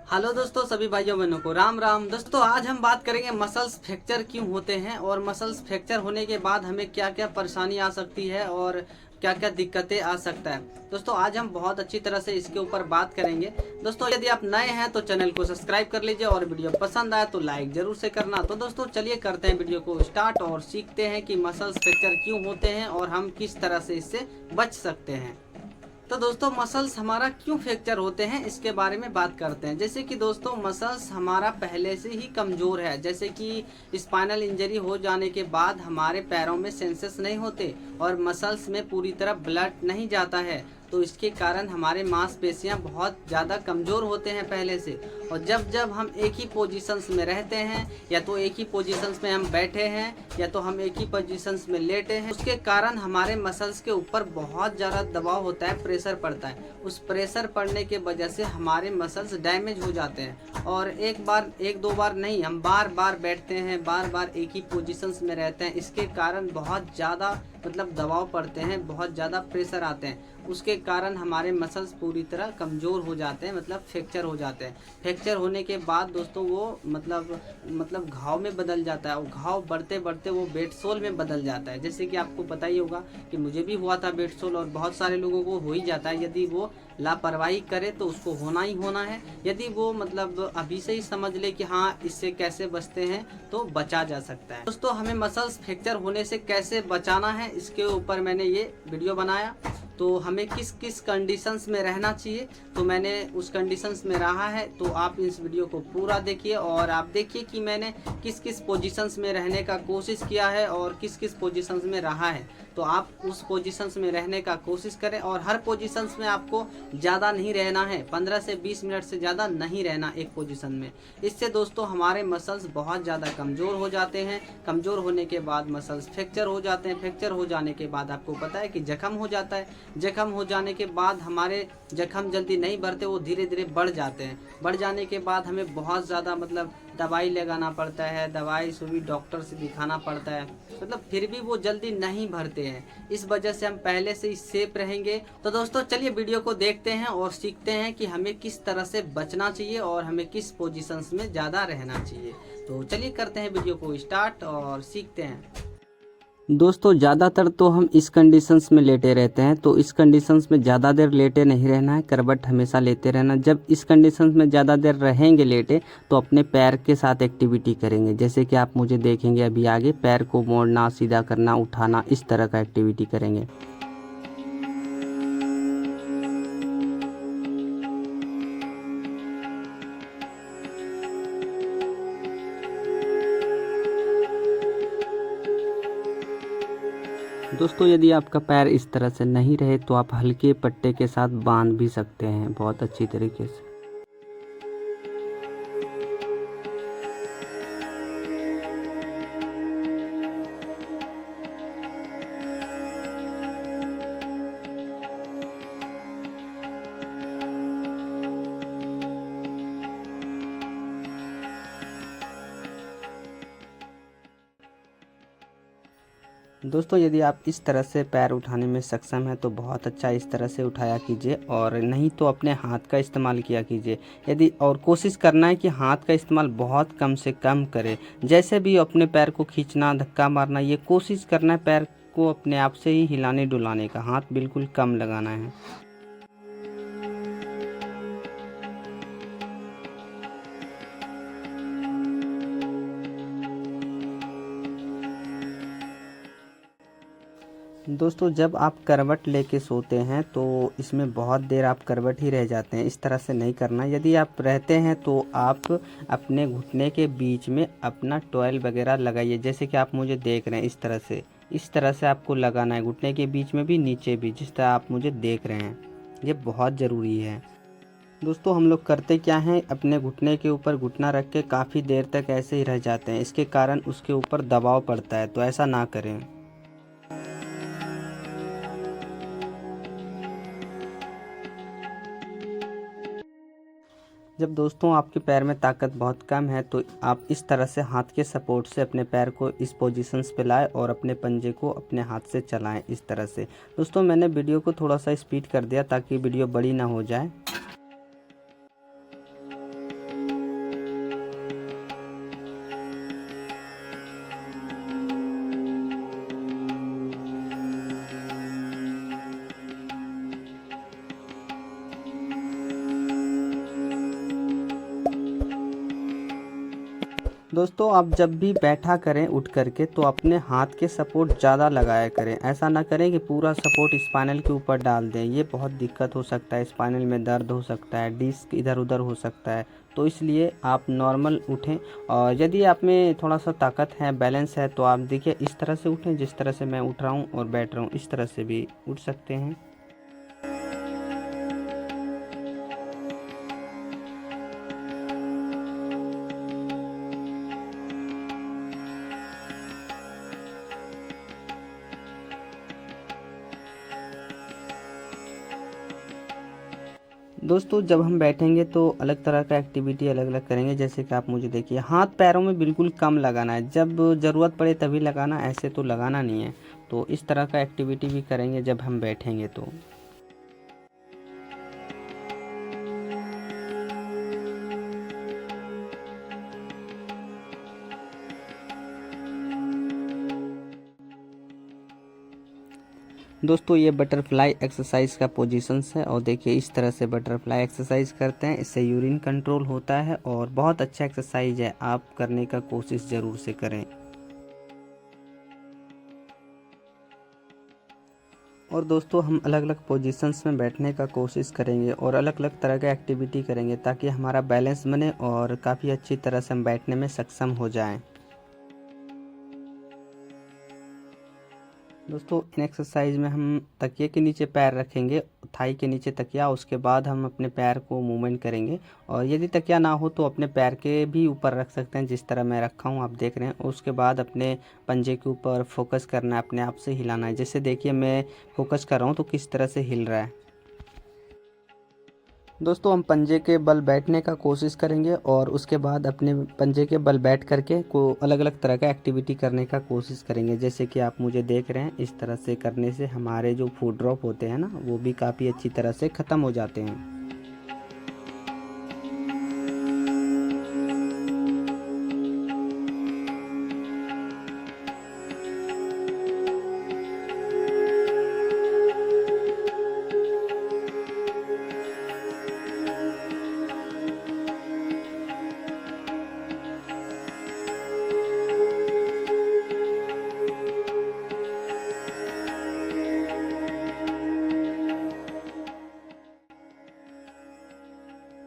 Hello दोस्तों, सभी भाइयों बहनों को राम राम। दोस्तों आज हम बात करेंगे मसल्स फ्रैक्चर क्यों होते हैं और मसल्स फ्रैक्चर होने के बाद हमें क्या क्या परेशानी आ सकती है और क्या क्या दिक्कतें आ सकता है। दोस्तों आज हम बहुत अच्छी तरह से इसके ऊपर बात करेंगे। दोस्तों यदि आप नए हैं तो चैनल को सब्सक्राइब कर लीजिए और वीडियो पसंद आए तो लाइक जरूर से करना। तो दोस्तों चलिए करते हैं वीडियो को स्टार्ट और सीखते हैं कि मसल्स फ्रैक्चर क्यों होते हैं और हम किस तरह से इससे बच सकते हैं। तो दोस्तों मसल्स हमारा क्यों फ्रैक्चर होते हैं इसके बारे में बात करते हैं। जैसे कि दोस्तों मसल्स हमारा पहले से ही कमज़ोर है। जैसे कि स्पाइनल इंजरी हो जाने के बाद हमारे पैरों में सेंसेस नहीं होते और मसल्स में पूरी तरह ब्लड नहीं जाता है, तो इसके कारण हमारे मांसपेशियां बहुत ज़्यादा कमज़ोर होते हैं पहले से। और जब जब हम एक ही पोजीशंस में रहते हैं या तो एक ही पोजीशंस में हम बैठे हैं या तो हम एक ही पोजीशंस में लेटे हैं, उसके कारण हमारे मसल्स के ऊपर बहुत ज़्यादा दबाव होता है, प्रेशर पड़ता है। उस प्रेशर पड़ने के वजह से हमारे मसल्स डैमेज हो जाते हैं और एक दो बार नहीं, हम बार बार बैठते हैं, बार बार एक ही पोजीशंस में रहते हैं। इसके कारण बहुत ज़्यादा दबाव पड़ते हैं, बहुत ज़्यादा प्रेशर आते हैं। उसके कारण हमारे मसल्स पूरी तरह कमज़ोर हो जाते हैं, फ्रैक्चर हो जाते हैं। फ्रैक्चर होने के बाद दोस्तों वो घाव में बदल जाता है और घाव बढ़ते बढ़ते वो बेड सोल में बदल जाता है। जैसे कि आपको पता ही होगा कि मुझे भी हुआ था बेड सोल, और बहुत सारे लोगों को हो ही जाता है। यदि वो लापरवाही करे तो उसको होना ही होना है। यदि वो अभी से ही समझ ले कि हाँ इससे कैसे बचते हैं तो बचा जा सकता है। दोस्तों हमें मसल्स फ्रैक्चर होने से कैसे बचाना है इसके ऊपर मैंने ये वीडियो बनाया। तो हमें किस किस कंडीशंस में रहना चाहिए, तो मैंने उस कंडीशंस में रहा है। तो आप इस वीडियो को पूरा देखिए और आप देखिए कि मैंने किस किस पोजीशंस में रहने का कोशिश किया है और किस किस पोजीशंस में रहा है। तो आप उस पोजीशंस में रहने का कोशिश करें और हर पोजीशंस में आपको ज़्यादा नहीं रहना है, 15 से 20 मिनट से ज़्यादा नहीं रहना एक पोजीशन में। इससे दोस्तों हमारे मसल्स बहुत ज़्यादा कमज़ोर हो जाते हैं। कमज़ोर होने के बाद मसल्स फ्रैक्चर हो जाते हैं। फ्रैक्चर हो जाने के बाद आपको पता है कि जख्म हो जाता है। जख्म हो जाने के बाद हमारे जख्म जल्दी नहीं बढ़ते, वो धीरे धीरे बढ़ जाते हैं। बढ़ जाने के बाद हमें बहुत ज़्यादा दवाई लगाना पड़ता है, दवाई सुई डॉक्टर से दिखाना पड़ता है, फिर भी वो जल्दी नहीं भरते हैं। इस वजह से हम पहले से ही सेफ रहेंगे। तो दोस्तों चलिए वीडियो को देखते हैं और सीखते हैं कि हमें किस तरह से बचना चाहिए और हमें किस पोजीशंस में ज़्यादा रहना चाहिए। तो चलिए करते हैं वीडियो को स्टार्ट और सीखते हैं। दोस्तों ज़्यादातर तो हम इस कंडीशंस में लेटे रहते हैं, तो इस कंडीशंस में ज़्यादा देर लेटे नहीं रहना है, करवट हमेशा लेते रहना। जब इस कंडीशंस में ज़्यादा देर रहेंगे लेटे तो अपने पैर के साथ एक्टिविटी करेंगे। जैसे कि आप मुझे देखेंगे अभी आगे, पैर को मोड़ना, सीधा करना, उठाना, इस तरह का एक्टिविटी करेंगे। दोस्तों यदि आपका पैर इस तरह से नहीं रहे तो आप हल्के पट्टे के साथ बांध भी सकते हैं बहुत अच्छी तरीके से। दोस्तों यदि आप इस तरह से पैर उठाने में सक्षम हैं तो बहुत अच्छा, इस तरह से उठाया कीजिए, और नहीं तो अपने हाथ का इस्तेमाल किया कीजिए। यदि और कोशिश करना है कि हाथ का इस्तेमाल बहुत कम से कम करें। जैसे भी अपने पैर को खींचना, धक्का मारना, ये कोशिश करना है पैर को अपने आप से ही हिलाने डुलाने का, हाथ बिल्कुल कम लगाना है। दोस्तों जब आप करवट लेके सोते हैं तो इसमें बहुत देर आप करवट ही रह जाते हैं, इस तरह से नहीं करना। यदि आप रहते हैं तो आप अपने घुटने के बीच में अपना टॉयल वगैरह लगाइए। जैसे कि आप मुझे देख रहे हैं इस तरह से आपको लगाना है, घुटने के बीच में भी, नीचे भी, जिस तरह आप मुझे देख रहे हैं। ये बहुत ज़रूरी है। दोस्तों हम लोग करते क्या हैं, अपने घुटने के ऊपर घुटना रख के काफ़ी देर तक ऐसे ही रह जाते हैं। इसके कारण उसके ऊपर दबाव पड़ता है, तो ऐसा ना करें। जब दोस्तों आपके पैर में ताकत बहुत कम है तो आप इस तरह से हाथ के सपोर्ट से अपने पैर को इस पोजीशंस पे लाएं और अपने पंजे को अपने हाथ से चलाएं इस तरह से। दोस्तों मैंने वीडियो को थोड़ा सा स्पीड कर दिया ताकि वीडियो बड़ी ना हो जाए। दोस्तों आप जब भी बैठा करें उठ करके तो अपने हाथ के सपोर्ट ज़्यादा लगाया करें। ऐसा ना करें कि पूरा सपोर्ट स्पाइनल के ऊपर डाल दें, ये बहुत दिक्कत हो सकता है, स्पाइनल में दर्द हो सकता है, डिस्क इधर उधर हो सकता है। तो इसलिए आप नॉर्मल उठें। और यदि आप में थोड़ा सा ताकत है, बैलेंस है, तो आप देखिए इस तरह से उठें जिस तरह से मैं उठ रहा हूँ और बैठ रहा हूँ, इस तरह से भी उठ सकते हैं। दोस्तों जब हम बैठेंगे तो अलग तरह का एक्टिविटी अलग अलग करेंगे। जैसे कि आप मुझे देखिए, हाथ पैरों में बिल्कुल कम लगाना है, जब ज़रूरत पड़े तभी लगाना, ऐसे तो लगाना नहीं है। तो इस तरह का एक्टिविटी भी करेंगे जब हम बैठेंगे तो। दोस्तों ये बटरफ्लाई एक्सरसाइज का पोजीशंस है, और देखिए इस तरह से बटरफ्लाई एक्सरसाइज करते हैं, इससे यूरिन कंट्रोल होता है और बहुत अच्छा एक्सरसाइज है, आप करने का कोशिश ज़रूर से करें। और दोस्तों हम अलग अलग पोजीशंस में बैठने का कोशिश करेंगे और अलग अलग तरह का एक्टिविटी करेंगे ताकि हमारा बैलेंस बने और काफ़ी अच्छी तरह से हम बैठने में सक्षम हो जाएं। दोस्तों इन एक्सरसाइज में हम तकिए के नीचे पैर रखेंगे, थाई के नीचे तकिया, उसके बाद हम अपने पैर को मूवमेंट करेंगे। और यदि तकिया ना हो तो अपने पैर के भी ऊपर रख सकते हैं, जिस तरह मैं रखा हूँ आप देख रहे हैं। उसके बाद अपने पंजे के ऊपर फोकस करना है, अपने आप से हिलाना है। जैसे देखिए मैं फोकस कर रहा हूँ तो किस तरह से हिल रहा है। दोस्तों हम पंजे के बल बैठने का कोशिश करेंगे और उसके बाद अपने पंजे के बल बैठ करके को अलग अलग तरह का एक्टिविटी करने का कोशिश करेंगे। जैसे कि आप मुझे देख रहे हैं, इस तरह से करने से हमारे जो फूड ड्रॉप होते हैं ना, वो भी काफ़ी अच्छी तरह से ख़त्म हो जाते हैं।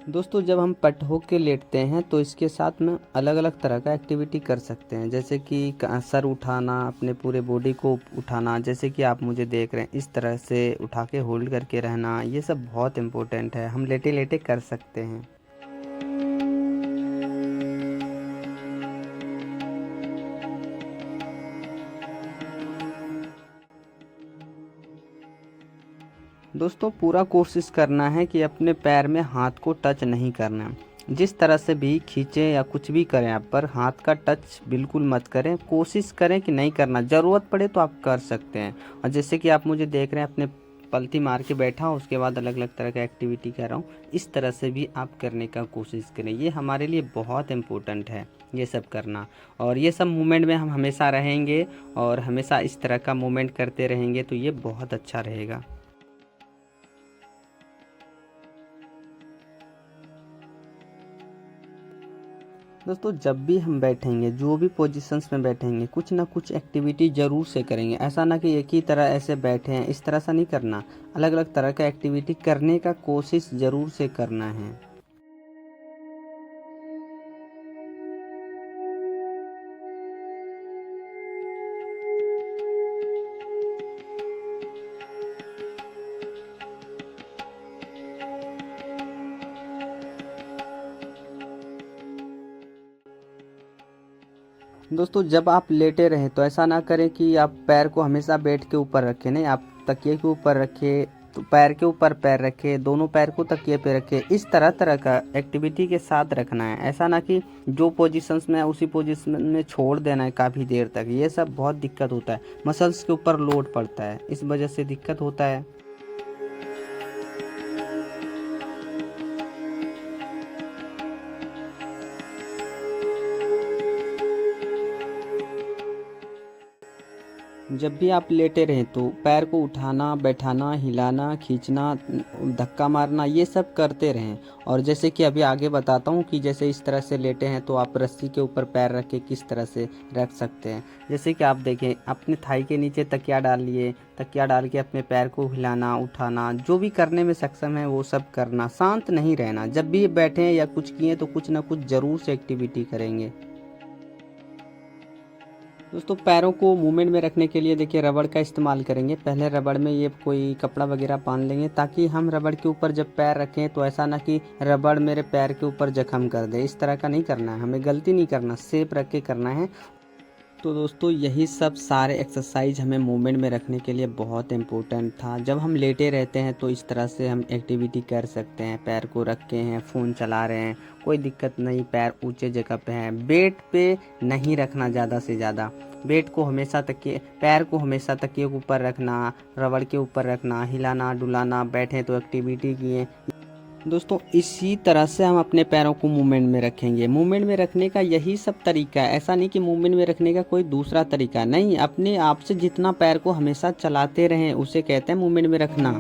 दोस्तों जब हम पट होके के लेटते हैं तो इसके साथ में अलग अलग तरह का एक्टिविटी कर सकते हैं। जैसे कि सर उठाना, अपने पूरे बॉडी को उठाना, जैसे कि आप मुझे देख रहे हैं इस तरह से उठा के होल्ड करके रहना, ये सब बहुत इम्पोर्टेंट है, हम लेटे लेटे कर सकते हैं। दोस्तों पूरा कोशिश करना है कि अपने पैर में हाथ को टच नहीं करना है। जिस तरह से भी खींचें या कुछ भी करें आप, पर हाथ का टच बिल्कुल मत करें, कोशिश करें कि नहीं करना। ज़रूरत पड़े तो आप कर सकते हैं। और जैसे कि आप मुझे देख रहे हैं, अपने पलथी मार के बैठा हूँ, उसके बाद अलग अलग तरह का एक्टिविटी कर रहा हूँ, इस तरह से भी आप करने का कोशिश करें। ये हमारे लिए बहुत इम्पोर्टेंट है ये सब करना। और ये सब मूवमेंट में हम हमेशा रहेंगे और हमेशा इस तरह का मूवमेंट करते रहेंगे तो ये बहुत अच्छा रहेगा। दोस्तों जब भी हम बैठेंगे, जो भी पोजीशंस में बैठेंगे, कुछ ना कुछ एक्टिविटी ज़रूर से करेंगे। ऐसा ना कि एक ही तरह ऐसे बैठे हैं, इस तरह से नहीं करना। अलग अलग तरह का एक्टिविटी करने का कोशिश ज़रूर से करना है। दोस्तों जब आप लेटे रहें तो ऐसा ना करें कि आप पैर को हमेशा बेड के ऊपर रखें, नहीं, आप तकिए के ऊपर रखें, तो पैर के ऊपर पैर रखें, दोनों पैर को तकिए पे रखें। इस तरह तरह का एक्टिविटी के साथ रखना है। ऐसा ना कि जो पोजीशंस में है उसी पोजीशन में छोड़ देना है काफ़ी देर तक, ये सब बहुत दिक्कत होता है, मसल्स के ऊपर लोड पड़ता है, इस वजह से दिक्कत होता है। जब भी आप लेटे रहें तो पैर को उठाना, बैठाना, हिलाना, खींचना, धक्का मारना, ये सब करते रहें। और जैसे कि अभी आगे बताता हूँ कि जैसे इस तरह से लेटे हैं तो आप रस्सी के ऊपर पैर रख के किस तरह से रख सकते हैं। जैसे कि आप देखें, अपने थाई के नीचे तकिया डाल लिए, तकिया डाल के अपने पैर को हिलाना, उठाना, जो भी करने में सक्षम है वो सब करना, शांत नहीं रहना। जब भी बैठें या कुछ किए तो कुछ ना कुछ ज़रूर से एक्टिविटी करेंगे। दोस्तों पैरों को मूवमेंट में रखने के लिए देखिए रबड़ का इस्तेमाल करेंगे। पहले रबड़ में ये कोई कपड़ा वगैरह बांध लेंगे ताकि हम रबड़ के ऊपर जब पैर रखें तो ऐसा ना कि रबड़ मेरे पैर के ऊपर जख्म कर दे। इस तरह का नहीं करना है, हमें गलती नहीं करना, सेफ रख के करना है। तो दोस्तों यही सब सारे एक्सरसाइज हमें मूवमेंट में रखने के लिए बहुत इम्पोर्टेंट था। जब हम लेटे रहते हैं तो इस तरह से हम एक्टिविटी कर सकते हैं। पैर को रखे हैं, फ़ोन चला रहे हैं, कोई दिक्कत नहीं, पैर ऊंचे जगह पे हैं। बेड पे नहीं रखना ज़्यादा से ज़्यादा, बेड को हमेशा तकिए, पैर को हमेशा तकिए के ऊपर रखना, रबड़ के ऊपर रखना, हिलाना डुलाना, बैठे तो एक्टिविटी किए। दोस्तों इसी तरह से हम अपने पैरों को मूवमेंट में रखेंगे। मूवमेंट में रखने का यही सब तरीका है। ऐसा नहीं कि मूवमेंट में रखने का कोई दूसरा तरीका नहीं, अपने आप से जितना पैर को हमेशा चलाते रहें उसे कहते हैं मूवमेंट में रखना।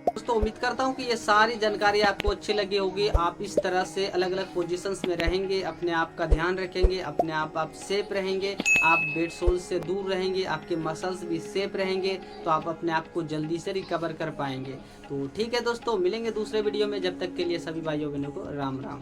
दोस्तों उम्मीद करता हूँ कि ये सारी जानकारी आपको अच्छी लगी होगी। आप इस तरह से अलग अलग पोजीशंस में रहेंगे, अपने आप का ध्यान रखेंगे, अपने आप सेफ रहेंगे, आप बेड सोल से दूर रहेंगे, आपके मसल्स भी सेफ रहेंगे, तो आप अपने आप को जल्दी से रिकवर कर पाएंगे। तो ठीक है दोस्तों, मिलेंगे दूसरे वीडियो में। जब तक के लिए सभी भाइयों बहनों को राम राम।